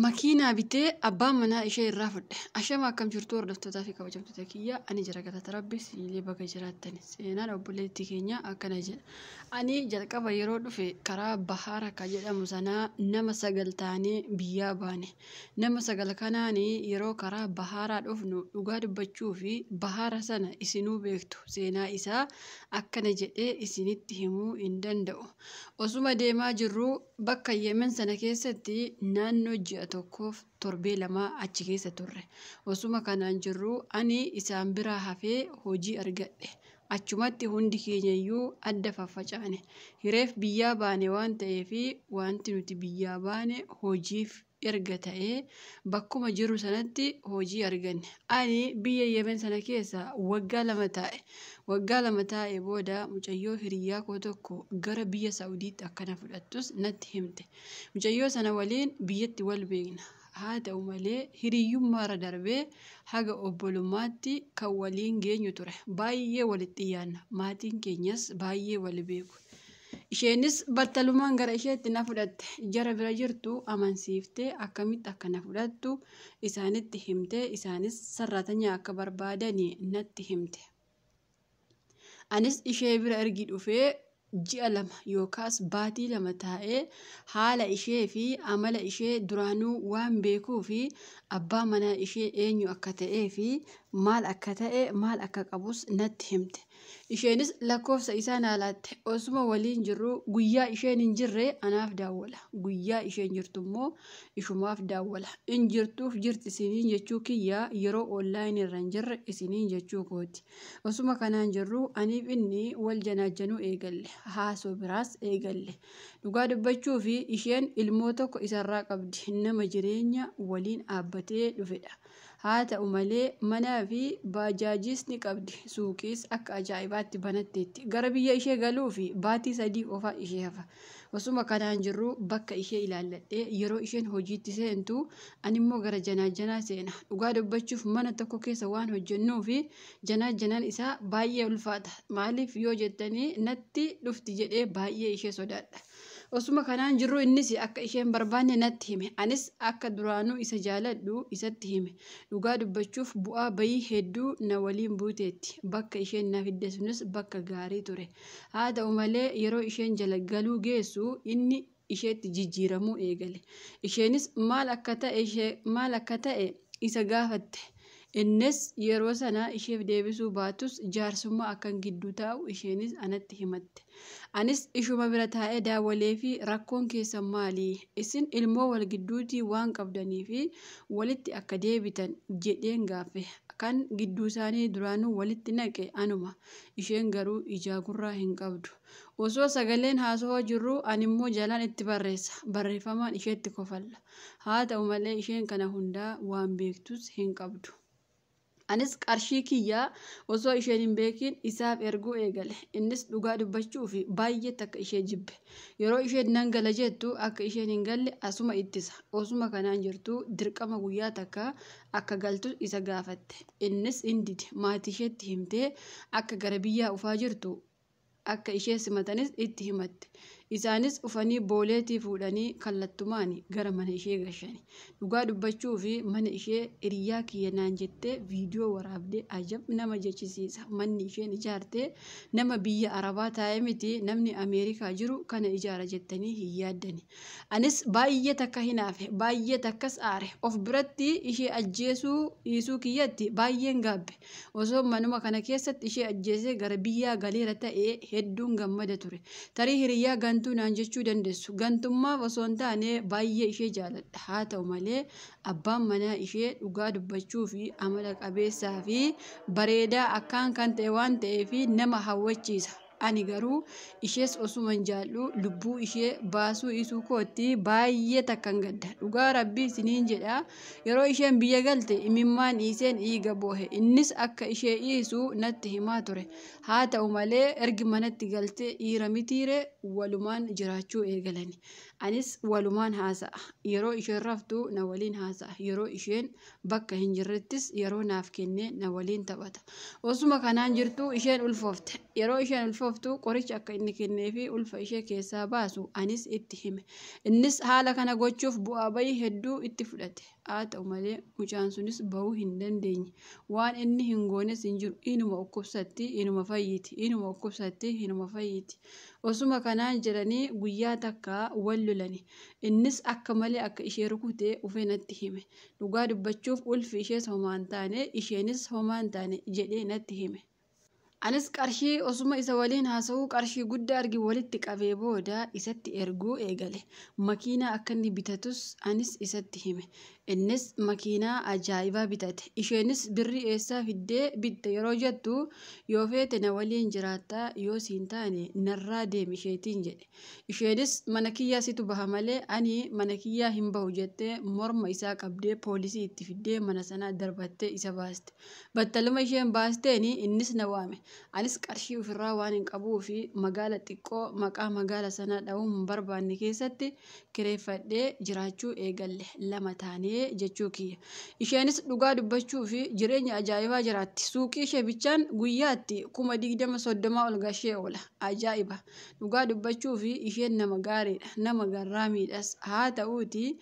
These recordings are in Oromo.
Makiinaa bitee abbaan manaa ishee irraa fudhe. Ashama akkam jirtu hordoftoota fi kabajamtoota kiyya. Ani jara galata rabbi siilee baga jiraattan. Seenaan obboleettii keenya akkana jedha. Ani jalqaba yeroo dhufe karaa bahaara ka jedhamu sanaa nama 9 taanee biyyaa baane. Nama 9 kanaanii yeroo karaa bahaaraa dhufnu dhugaa dubbachuu fi bahaara sana isinuu beektu. Seenaa isaa akkana jedhee isinitti himuu hin danda'u. Osuma deemaa jirru bakka Yemen sana keessatti naannoo ji'a tokkoof torbee 2 achi keessa turre. Osuma kanaan jirru ani isaan biraa hafee hojii argadhe. Achumatti hundi keenyayyuu adda faffacaane. Hireef biyyaa baane waan ta'eef wanti nuti biyyaa baane hojiif erga ta'ee bakkuma jiru sanatti hojii arganne. Ani biyya Yemen sana keessa waggaa 2 taa'e. Waggaa 2 taa'e booda mucayyoo hiriyaa koo tokko gara biyya Saawudiitti akkana fudhattus natti himte. Mucayyoo sana waliin biyyatti wal beekna. Haa ta'u malee hiriyyummaarra darbee haga obbolummaatti kan waliin geenyu ture. Baay'ee walitti dhiyaanna. Maatiin keenyas baay'ee wal beeku. Isheenis battalumaan gara isheetti na fudhatte. Jara bira jirtu amansiiftee akkamitti akka na fudhattu isaanitti himte. Isaanis sarratanya akka barbaadanii natti himte. Anis ishee bira ergi dhufee ji'a 2 yookaas baatii 2 taa'ee haala ishee fi amala ishee duraanuu waan beekuu fi abbaa manaa ishee eenyu akka ta'ee fi maal akka ta'e maal akka qabus natti himte. Isheenis lakkoofsa isaa naalaatte. Osuma waliin jirru guyyaa isheen hin jirre anaaf daawwala. Guyyaa isheen jirtu immoo ishumaaf daawwala. In jirtuuf jirti isiniin jechuu kiyya yeroo online irra hin jirre isiniin jechuu kooti. Osuma kanaan jirru aniif inni wal janaajjanuu eegalle. Haasoo biraas eegalle. Dhugaa dubbachuu fi isheen ilmoo tokko isarraa qabdi. Nama jireenya waliin dhaabbatee dhufedha. Haa ta'u malee manaa fi baajaajis ni qabdi. Suuqiis akka ajaa'ibaatti banatteetti. Gara biyya ishee galuu fi baatii 3 qofaa ishee hafa. Osuma kanaan jirru bakka ishee ilaalladhee yeroo isheen hojiitti seentu animmoo gara janaajanaa seena. Dhugaa dubbachuuf mana tokko keessa waan hojjennuu fi janaajanaan isaa baay'ee ulfaata. Maaliif yoo jettanii natti dhufti jedhee baay'ee ishee sodaadha. Osuma kanaan jirru innis akka isheen barbaanne natti hime. Anis akka duraanuu isa jaaladhu isatti hime. Dhugaa dubbachuuf bu'aa bayii hedduu na waliin buuteetti. Bakka isheen na fidde sunis bakka gaarii ture. Haa ta'u malee yeroo isheen jala galuu geessu inni isheetti jijjiiramuu eegale. Isheenis maal akka ta'e isa gaafatte. Innis yeroo sana isheef deebisuu baatus jaarsummaa akkan gidduu taa'u isheenis anatti himatte. Anis ishuma bira taa'ee daawwalee fi rakkoon keessan maali? Isin ilmoo wal gidduutii waan qabdanii fi walitti akka deebitan jedheen gaaffe. Kan gidduu isaanii duraanuu walitti naqe anuma. Isheen garuu ijaa gurraa hin qabdu. Osoo sagaleen haasawaa jirru animmoo jalaan itti barreessa. Barreeffamaan isheetti kofalla. Haa ta'u malee isheen kana hundaa waan beektus hin qabdu. Anis qarshii kiyyaa osoo isheen hin beekin isaaf erguu eegale. Innis dhugaa dubbachuu fi baay'ee takka ishee jibbe. Yeroo isheen nan gala jettu akka isheen hin galle asuma ittisa. Osuma kanaan jirtu dirqama guyyaa takka akka galtu isa gaafatte. Innis hin dide. Maatii isheetti himtee akka gara biyyaa dhufaa jirtu akka ishee simatanis itti himatte. Isaanis ufanii booleetii fuudhanii kallattumaan gara mana ishee gashani. Dhugaa dubbachuu fi mana ishee hiriyaa kiyya naan jettee viidiyoo waraabdee ajab nama jechisiisa. Manni isheen ijaarte nama biyya Arabaa taa'e miti. Namni Ameerikaa jiru kana ijaara jettanii hin yaaddani. Anis baay'ee takka hinaafe baay'ee takkas aare. Of biratti ishee ajjeesuu dhiisuu kiyyatti baay'een gaabbe. Osoo manuma kana keessatti ishee ajjeesee gara biyyaa galeera ta'ee hedduun gammada ture. Tarii hiriyaa gantuu naan jechuu dandeessu. Gantummaaf osoo hin taane baay'ee ishee jaaladha. Haa ta'u malee abbaan manaa ishee dhugaa dubbachuu fi amala qabeessaa fi bareedaa akkaan kan ta'e waan ta'eef nama hawwachiisa. Ani garuu ishees osuma hin jaallu lubbuu ishee baasuu isuu kootti baay'ee takkan gadda. Dhugaa rabbii isiniin jedha. Yeroo isheen biyya galte imimmaan dhiiseen dhiiga boohe. Innis akka ishee dhiisu natti himaa ture. Haa ta'u malee ergi manatti galte dhiira mitiire walumaan jiraachuu eegalani. Anis walumaan haasa'a. Yeroo isheen raftu na waliin haasa'a. Yeroo isheen bakka hin jirrettis yeroo naaf kennee na waliin taphata. Osuma kanaan jirtu isheen ulfoofte. Yeroo isheen ulfoofte ulfooftu qoricha akka inni kennee fi ulfa ishee keessaa baasu anis itti hime. Innis haala kana gochuuf bu'aa bayii hedduu itti fudhate. Haa ta'u malee mucaan sunis bahuu hin dandeenye. Waan inni hin goones hin jiru. Inuma dhukkubsatti inuma fayyiti. Inuma dhukkubsatti inuma fayyiti. Osuma kanaan jedhanii guyyaa takka wal lolani. Innis akka malee akka ishee rukutee ufee natti hime. Dhugaa dubbachuuf ulfi ishees homaa hin taane isheenis homaa hin taane jedhee natti hime. Anis qarshii osuma isa waliin haasa'uu qarshii guddaa argi walitti qabee booda isatti erguu eegale. Makiinaa akka inni bitatus anis isatti hime. Innis makiinaa ajaa'ibaa bitate. Isheenis birrii eessaa fiddee bitte yeroo jettu yoo feete na waliin jiraattaa yoo siin taane narraa deemi isheetiin jedhe. Isheenis mana kiyyaa situ baha malee ani mana kiyyaa hin bahu jettee morma isaa qabdee poolisii itti fiddee mana sanaa darbattee isa baaste. Battaluma isheen baasteeni innis na waame. Anis qarshii ofirraa waan hin qabuu fi magaala xiqqoo maqaa magaala sanaa dha'uu hin barbaanne keessatti kireeffadhee jiraachuu eegalle lama taanee jechuu kiyya. Isheenis dhugaa dubbachuu fi jireenya ajaa'ibaa jiraatti. Suuqii ishee bichaan guyyaatti 20-30 ol gashee oola. Ajaa'iba. Dhugaa dubbachuu fi isheen nama gaariidha. Nama garraamiidhas. Haa ta'uuti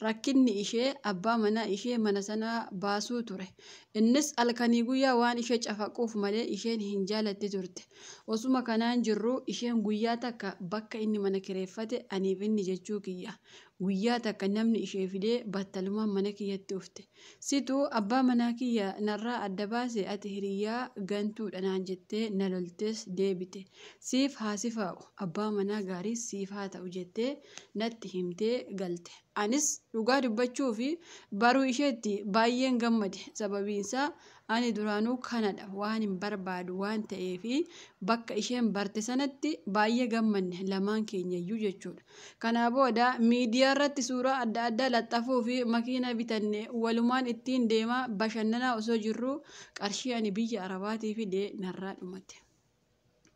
rakkinni ishee abbaa manaa ishee mana sanaa baasuu ture. Innis halkanii guyyaa waan ishee cafaquuf malee isheen hin jaalatte turte. Osuma kanaan jirru isheen guyyaa takka bakka inni mana kireeffate aniif inni jechuu kiyya. Guyyaa takka namni ishee fidee battalumaan mana kiyyatti ufte. Situu abbaa manaa kiyya narraa adda baase ati hiriyaa gantuudha naan jettee na loltees deebite. Siif haa sifaa'u abbaa manaa gaariis siif haa ta'u jettee natti himtee galte. Anis dhugaa dubbachuu fi baruu isheetti baay'een gammade. Sababiinsaa ani duraanuu kanadha waan hin barbaadu waan ta'eefi bakka isheen barte sanatti baay'ee gammanne lamaan keenyayyuu jechuudha. Kanaa booda miidiyaa irratti suuraa adda addaa laxxafuu fi makiina bitanne walumaan ittiin deemaa bashannanaa osoo jirru qarshii ani biyya Arabaatii fidee narraa dhumate.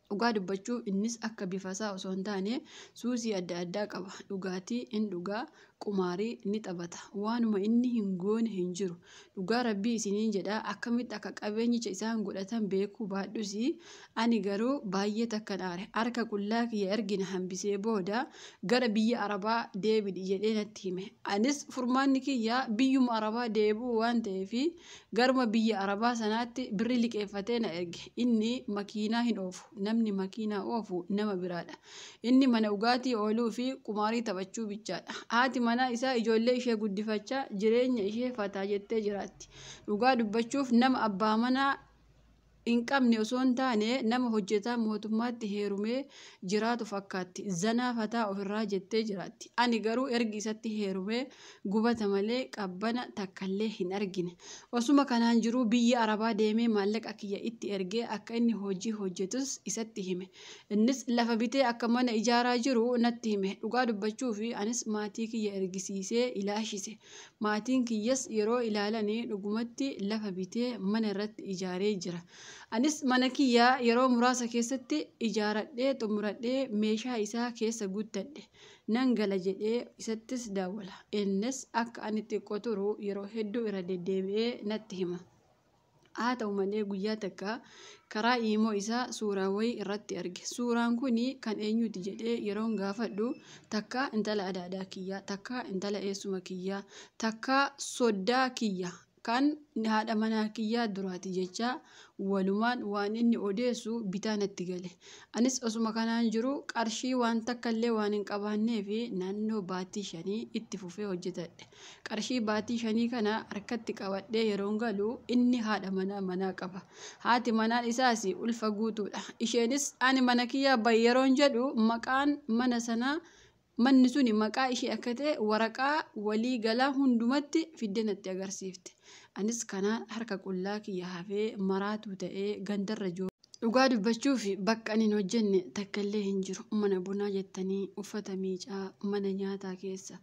Dhugaa dubbachuu innis akka bifasaa osoo hin taane suusii adda addaa qaba. Dhugaatii in dhugaa qumaarii ni taphata. Waanuma inni hin goone hin jiru. Dhugaa rabbii isiniin jedha akkamitti akka qabeenyicha isaan godhatan beekuu baadhusi ani garuu baay'ee takka dhaare. Harka qullaa kiyya ergina hambisee booda gara biyya Arabaa deebidi jedhee natti hime. Anis furmaanni kiyya biyyuma Arabaa deebi'uu waan ta'eefi garuma biyya Arabaa sanaatti birri liqeeffatee na erge. Inni makiinaa hin oofu. Namni makiinaa oofu nama biraadha. Inni mana dhugaatii ooluu fi qumaarii taphachuu bichaadha. Haati manaa isaa ijoollee ishee guddifachaa jireenya ishee fataa jettee jiraatti. Dhugaa dubbachuuf nama abbaa manaa hin qabne osoo hin taane nama hojjetaa mootummaatti heerumee jiraatu fakkaatti. Zanaa fataa ofirraa jettee jiraatti. Ani garuu ergi isatti heerumee gubata malee qabbana takkallee hin argine. Osuma kanaan jiruu biyya Arabaa deemee maallaqa kiyya itti ergee akka inni hojii hojjetus isatti hime. Innis lafa bitee akka mana ijaaraa jiru natti hime. Dhugaa dubbachuu fi anis maatii kiyya ergisiisee ilaashise. Maatiin kiyyas yeroo ilaalanii dhugumatti lafa bitee mana irratti ijaaree jira. Anis mana kiyyaa yeroo muraasa keessatti ijaaradhee xumuradhee meeshaa isaa keessa guuttadhe. Nan gala jedhee isattis daawwala. Innis akka ani xiqqoo turu yeroo hedduu irra deddeebi'ee natti hima. Haa ta'u malee guyyaa takka karaa iimoo isaa suuraa wayii irratti arge. Suuraan kuni kan eenyuti jedhee yeroon gaafadhu takka intala adaadaa kiyyaa, takka intala eessuma kiyyaa, takka soddaa kiyyaa. Kan haadha manaa kiyyaa duraati jecha walumaan waan inni odeessu bitaa natti gale. Anis osuma kanaan jiru qarshii waan takkallee waan hin qabaannee fi naannoo baatii 5 itti fufee hojjetadhe. Qarshii baatii 5 kana harkatti qabadhee yeroon galu inni haadha manaa qaba. Haati manaan isaas ulfa guutuudha. Isheenis ani mana kiyyaa bahi yeroon jedhu maqaan mana sanaa manni suni maqaa ishee akka ta'e waraqaa walii galaa hundumatti fiddee natti agarsiifte. Anis kanaan harka qullaa kiyya hafee maraatu ta'ee gandarra jiru. Dhugaa dubbachuu fi bakka ani hin hojjenne takkallee hin jiru. Mana bunaa jettanii uffata miicaa mana nyaataa keessa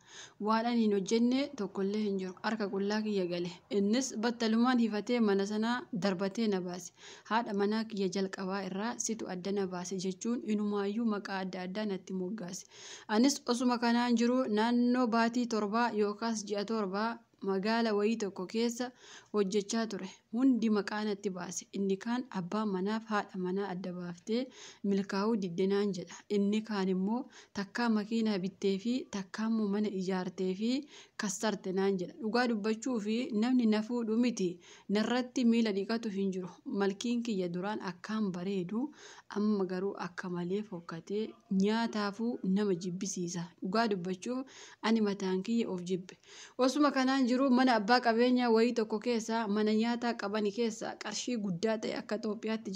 waan ani hin hojjenne tokkollee hin jiru. Harka qullaa kiyya gale. Innis battalumaan hifatee mana sanaa darbatee na baase. Haadha manaa kiyya jalqabaa irraa situ adda na baase jechuun inumaayyuu maqaa adda addaa natti moggaase. Anis osuma kanaan jiru naannoo baatii 7 yookaas ji'a 7 magaala wayii tokko keessa hojjechaa ture. Hundi maqaanatti baase. Inni kaan abbaan manaaf haadha manaa adda baaftee milkaa'uu diddenaan jedha. Inni kaan immoo takkaa makiinaa bittee fi takkaa immoo mana ijaartee fi kassarte naan jedha. Dhugaa dubbachuu fi namni na fuudhu miti. Narratti miila dhiqatu hin jiru. Malkiin kiyya duraan akkaan bareedu amma garuu akka malee fokkatee nyaataafuu nama jibbisiisa. Dhugaa dubbachuuf ani mataan kiyya of jibbe. Osuma kanaan jiru mana abbaa qabeenyaa wayii tokko keessa mana nyaataa qabani keessa qarshii guddaa ta'e akka Itoophiyaatti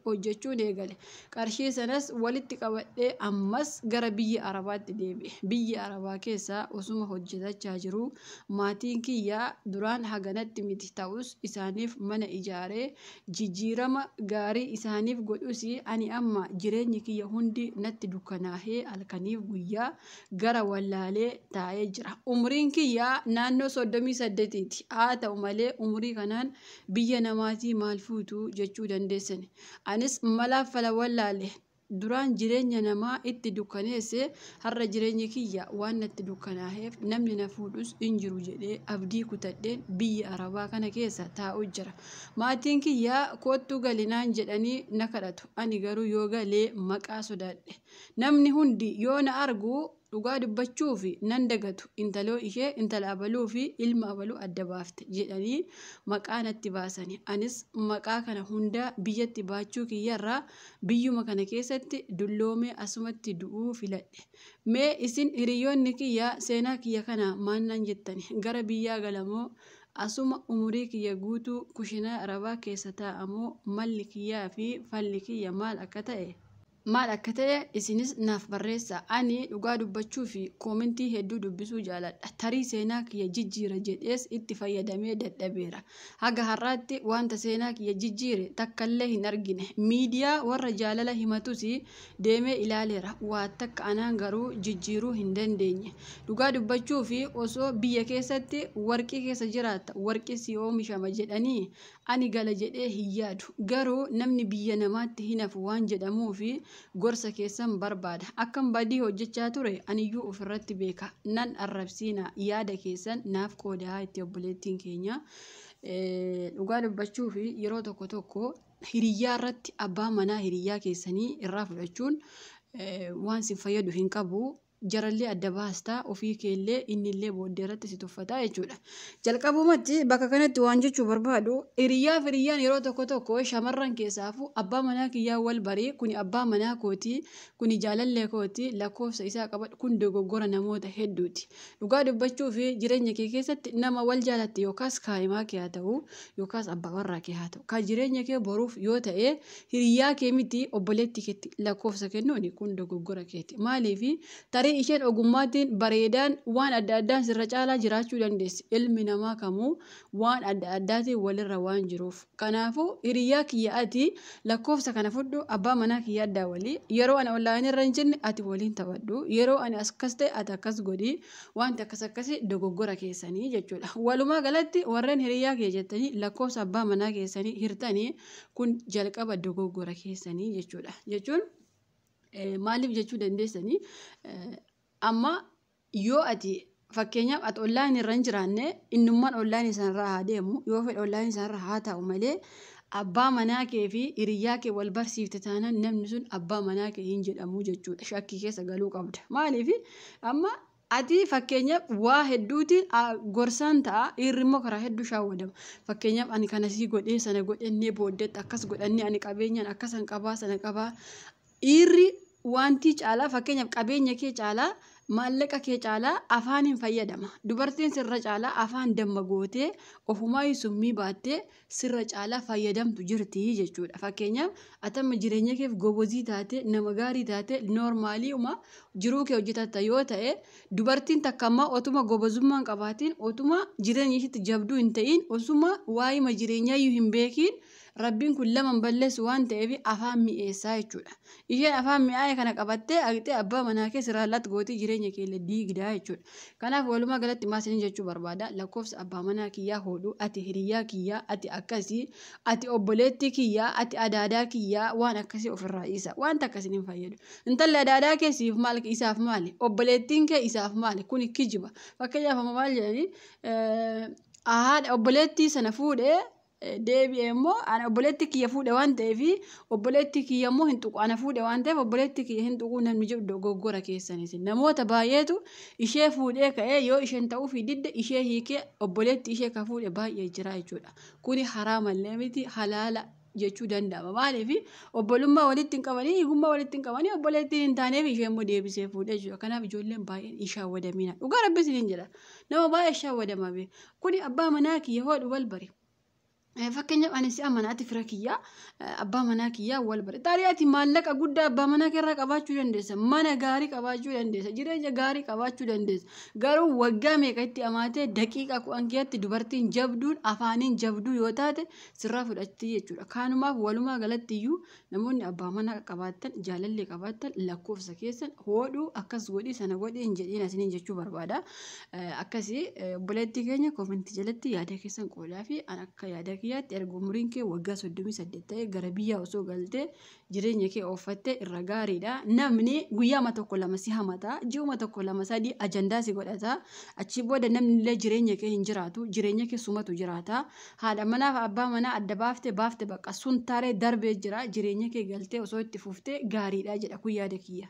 hojjechuun eegale. Qarshii sanas walitti qabadhee ammas gara biyya Arabaatti deebi'e. Biyya Arabaa keessa osuma hojjetachaa jiru maatiin kiyyaa duraan haganatti miti ta'us isaaniif mana ijaaree jijjiirama gaarii isaaniif godhus ani amma jireenyi kiyya hundi natti dukkanaahee halkaniif guyyaa gara wallaalee taa'ee jira. Umriin kiyyaa naannoo 38ti. Haa ta'u malee umrii kanaan biyya namaatii maal fuutu jechuu dandeessani. Anis malaaf fala wallaale. Duraan jireenya namaa itti dukkaneesse har'a jireenyi kiyya waan natti dukkanaaheef namni na fuudhus hin jiru jedhee abdii kutadheen biyya Arabaa kana keessa taa'u jira. Maatiin kiyya kottuu galinaan jedhanii na kadhatu. Ani garuu yoo galee maqaa sodaadhe. Namni hundi yoo na argu dhugaa dubbachuu fi nan dagatu intaloo ishee intala abaluu fi ilma abaluu adda baafte jedhanii maqaa natti baasani. Anis maqaa kana hunda biyyatti baachuu kiyyarraa biyyuma kana keessatti dulloomee asumatti du'uu filadhe. Mee isin hiriyoonni kiyya seenaa kiyya kana maannan jettani? Gara biyyaa galamoo asuma umurii kiyya guutuu kushinaa Arabaa keessa taa'amoo malli kiyyaa fi falli kiyya maal akka ta'e isinis naaf barreessa. Ani dhugaa dubbachuu fi koomentii hedduu dubbisuu jaaladha. Tarii seenaa kiyya jijjiira jedhees itti fayyadamee dadhabeera. Haga har'aatti wanta seenaa kiyya jijjiire takkallee hin argine. Miidiyaa warra jaalala himatus deemee ilaaleera. Waa takka anaan garuu jijjiiruu hin dandeenye. Dhugaa dubbachuu fi osoo biyya keessatti warqii keessa jiraatta warqii si oomishama jedhanii ani gala jedhee hin yaadu. Garuu namni biyya namaatti hin hafu waan jedhamuu fi gorsa keessan barbaada. Akkam badii hojjechaa ture aniyyuu ofirratti beeka. Nan arrabsiina yaada keessan naaf qoodaa itti obboleettiin keenya. Dhugaa dubbachuu fi yeroo tokko hiriyyaa irratti abbaa manaa hiriyyaa keessanii irraa fudhachuun waan si fayyadu hin qabu. Jarallee adda baastaa ofii keellee innillee booddee irratti si tuffataa jechuudha. Jalqabumatti bakka kanatti waan jechuu barbaadu hiriyyaan yeroo tokko shamarran keessaafu abbaa manaa kiyyaa wal barii kuni abbaa manaa kooti kuni jaalallee kooti lakkoofsa isaa qabadhu kun dogoggora namoota hedduuti. Dhugaa dubbachuu fi jireenya kee keessatti nama wal jaalatte yookaas kaa'imaa kee haa ta'u yookaas abbaa warraa kee haa ta'u kan jireenya kee boruuf yoo ta'e hiriyyaa kee miti obboleetti keetti lakkoofsa kennuuni kun dogoggora keeti. Maaliif isheen ogummaatiin bareedaan waan adda addaan sirra caalaa jiraachuu dandeessi. Ilmi namaa kamuu waan adda addaatiin walirra waan jiruuf. Kanaafuu hiriyyaa kiyya ati lakkoofsa kana fudhu abbaa manaa kiyya addaa walii. Yeroo ani onlaayinii irra hin jirne ati waliin taphadhu. Yeroo ani akkas ta'e ati akkas godhi. Wanti akkasii dogoggora keessanii jechuudha. Walumaa galatti warreen hiriyyaa kee jettanii lakkoofsa abbaa manaa keessanii hirtanii kun jalqaba dogoggora keessanii jechuudha. Jechuun maaliif jechuu dandeessanii amma yoo ati fakkeenyaaf ati onlaayinii irra hin jiraanne innummaan onlaayinii sanarraa haa deemu yoo fedhe onlaayinii sanarraa haa ta'u malee abbaa manaa kee fi hiriyyaa kee wal barsiifte taanaan namni sun abbaa manaa kee hin jedhamu jechuudha. Shakkii keessa galuu qabda. Maaliif amma ati fakkeenyaaf waa hedduutiin gorsaan ta'a dhiirri immoo karaa hedduu shaawwadama. Fakkeenyaaf ani kana sii godhee sana godhannee booddeetti akkas godhannee ani qabeenyaan akkasan qabaa sana qabaa. Dhiirri wanti caalaa fakkeenyaaf qabeenya kee caalaa maallaqa kee caalaa afaaniin fayyadama. Dubartiin sirra caalaa afaan damma gootee ofumaa summii baattee sirra caalaa fayyadamtu jirti jechuudha. Fakkeenyaaf atamma jireenya keef gobozii taate nama gaarii taate noormaaliiuma jiruu kee hojjetatta yoo ta'e dubartiin takka ammaa otuma gobozummaan qabaatiin otuma jireenya ishiitti jabduu hin ta'in osuma waa'ima jireenyaayyuu hin beekiin Rabbiin kun laman balleessu waan ta'eef afaan mi'eessaa jechuudha. Isheen afaan mi'aayee kana qabattee agtee abbaa manaa kee sirraallatti gootii jireenya keellee diigdaa jechuudha. Kanaaf walumaa galatti maasanii jechuu barbaada. Lakkoofsa abbaa manaa kiyyaa hodhuu ati hiriyyaa kiyyaa ati akkasii ati obboleettii kiyyaa ati adaadaa kiyyaa waan akkasii ofirraa dhiisa. Wanta akkasiin hin fayyadu. Intalli adaadaa keessiif maal isaaf maali? Obboleettiin kee isaaf maali? Kuni kijiba. Fakkeenyaaf amma maal jedhanii haadha obboleettii sana fuudhee deebi'ee immoo ana obboleetti kiyya fuudhe waan ta'eef obboleetti kiyya immoo hin tuqu ana fuudhe waan ta'eef obboleetti kiyya hin tuqu namni jedhu dogoggora keessanis namoota baay'eetu ishee fuudhee ka'ee yoo isheen ta'uu fi didde ishee hiikee obboleetti ishee ka fuudhe baay'ee jira jechuudha. Kuni haraamallee miti halaala jechuu danda'ama. Maaliif obbolummaa walitti hin qabanii hiikummaa walitti hin qabanii obboleettiin hin taaneef ishee immoo deebisee fuudhee jechuudha. Kanaaf ijoolleen baay'een ishaawwadamina. Dhugaa Rabbiin hin jedha. Nama baay'ee ishaawwadamaa beeku. Kuni abbaa manaa kiyya hodhu wal bari. Fakkeenyaaf ani si amanaati fira kiyyaa abbaa manaa kiyyaa wal bare. Taariyaati maallaqa guddaa abbaa manaa keerraa qabaachuu dandeessa. Mana gaarii qabaachuu dandeessa. Jireenya gaarii qabaachuu dandeessa. Garuu waggaa meeqa itti amaatee daqiiqa kudhan keessatti dubartiin jabduun afaaniin jabduu yoo taate sirraa fudhatti jechuudha. Kaanumaaf walumaa galatti iyyuu namoonni abbaa manaa qabaatan jaalallee qabaatan lakkoofsa keessan hodhuu akkas godhii sana godhii hin jedhiin asiniin jechuu barbaada. Akkasii obboleettii keenya koomentii jalatti yaada keessan qoodaa fi an akka yaada yaatti erga umriin kee waggaa 38 ta'e gara biyyaa osoo galtee jireenya kee ooffattee irra gaariidha. Namni guyyaama tokko lama si hamata ji'uma tokko lama sadii ajandaa si godhata achi booda namni illee jireenya kee hin jiraatu jireenya kee sumatu jiraata. Haadha manaa fi abbaa manaa adda baafte bakka sun taaree darbee jira jireenya kee galtee osoo itti fuftee gaariidha jedha kun yaada kiyya.